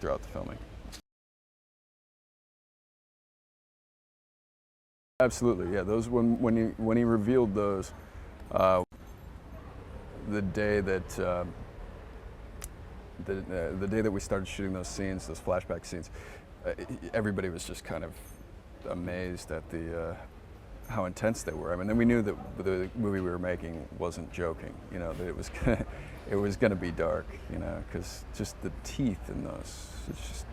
throughout the filming. Absolutely, yeah. Those when he revealed those, the day that the day that we started shooting those scenes, those flashback scenes, everybody was just kind of amazed at how intense they were. I mean, then we knew that the movie we were making wasn't joking. You know, that it was gonna be dark. You know, because just the teeth in those, it's just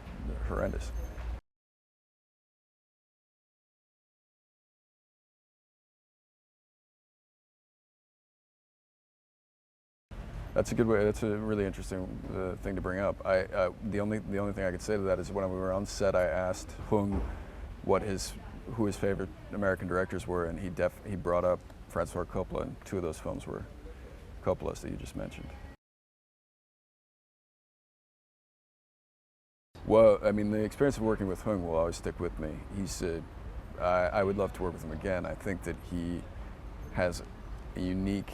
horrendous. That's a good way. That's a really interesting thing to bring up. The only thing I could say to that is when we were on set, I asked Hung who his favorite American directors were, and he brought up Francois Coppola, and two of those films were Coppola's that you just mentioned. Well, I mean, the experience of working with Hung will always stick with me. I would love to work with him again. I think that he has a unique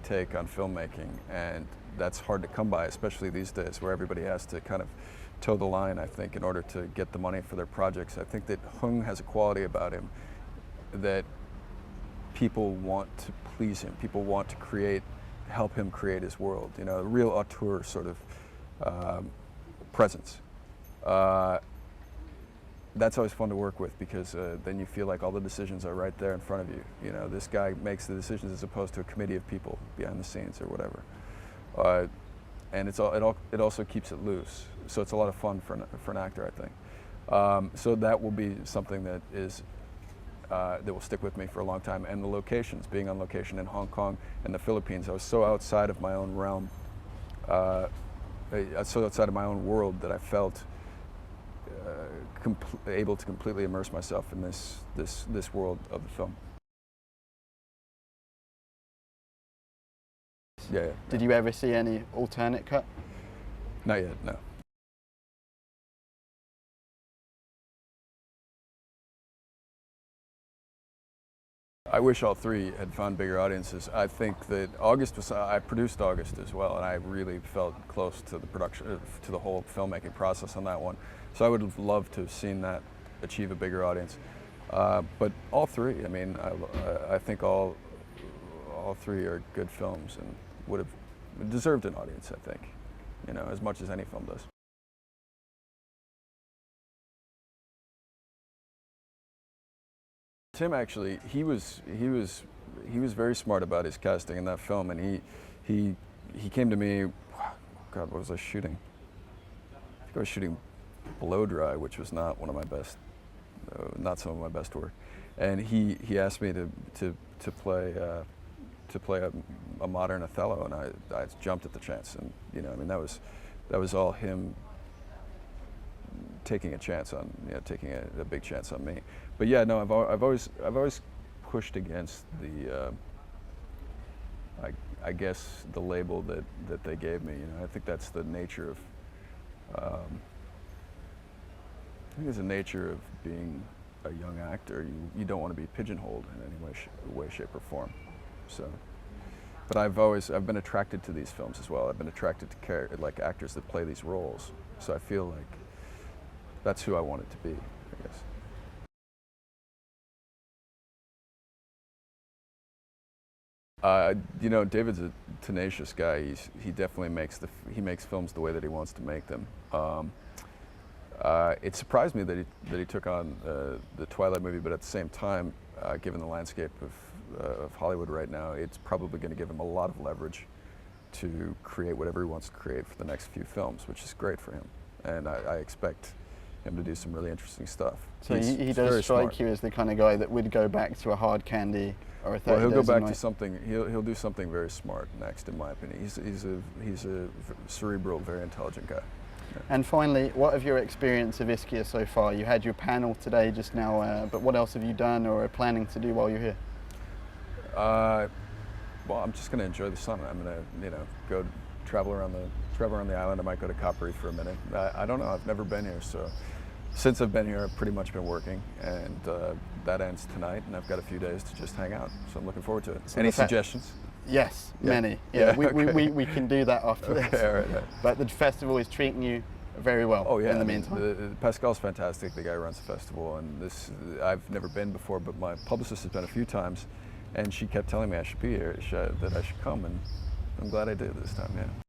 take on filmmaking, and that's hard to come by, especially these days where everybody has to kind of toe the line, I think, in order to get the money for their projects. I think that Hung has a quality about him that people want to please him. People want to help him create his world, you know, a real auteur sort of presence. That's always fun to work with because then you feel like all the decisions are right there in front of you. You know, this guy makes the decisions as opposed to a committee of people behind the scenes or whatever. And it also keeps it loose. So it's a lot of fun for an actor, I think. So that will be something that will stick with me for a long time. And the locations, being on location in Hong Kong and the Philippines, I was so outside of my own realm, so outside of my own world that I felt able to completely immerse myself in this world of the film. Yeah. Did you ever see any alternate cut? Not yet, no. I wish all three had found bigger audiences. I think that I produced August as well, and I really felt close to the production, to the whole filmmaking process on that one. So I would have loved to have seen that achieve a bigger audience. But all three, I mean, I think all three are good films and would have deserved an audience, I think, you know, as much as any film does. Tim actually, he was very smart about his casting in that film, and he came to me. God, what was I shooting? I think I was shooting Blow Dry, which was not one of my best, not some of my best work, and he asked me to play a modern Othello, and I jumped at the chance, and you know, I mean, that was all him taking a chance on, you know, taking a big chance on me. But yeah, no, I've always pushed against the I guess the label that they gave me. You know, I think that's the nature of I think it's the nature of being a young actor. You don't want to be pigeonholed in any way, shape, or form. So, but I've been attracted to these films as well. I've been attracted to actors that play these roles. So I feel like that's who I want it to be, I guess. You know, David's a tenacious guy. He definitely makes films the way that he wants to make them. It surprised me that he took on the Twilight movie, but at the same time, given the landscape of Hollywood right now, it's probably going to give him a lot of leverage to create whatever he wants to create for the next few films, which is great for him. And I expect him to do some really interesting stuff. So he does strike you as the kind of guy that would go back to a hard candy or a 30 Well, he'll go Days a back Night. to something. He'll do something very smart next, in my opinion. He's a cerebral, very intelligent guy. Yeah. And finally, what of your experience of Ischia so far? You had your panel today just now, but what else have you done or are planning to do while you're here? Well, I'm just going to enjoy the sun. I'm going to, you know, go travel around the island. I might go to Capri for a minute. I don't know. I've never been here, so since I've been here, I've pretty much been working, and that ends tonight. And I've got a few days to just hang out. So I'm looking forward to it. So any suggestions? Yes, Yeah. many. Yeah, Yeah, okay. we can do that after Okay, this. all right, all right. But the festival is treating you very well. Oh yeah. In the I mean, meantime. Pascal's fantastic. The guy who runs the festival, and I've never been before, but my publicist has been a few times, and she kept telling me I should be here, that I should come, and I'm glad I did this time. Yeah.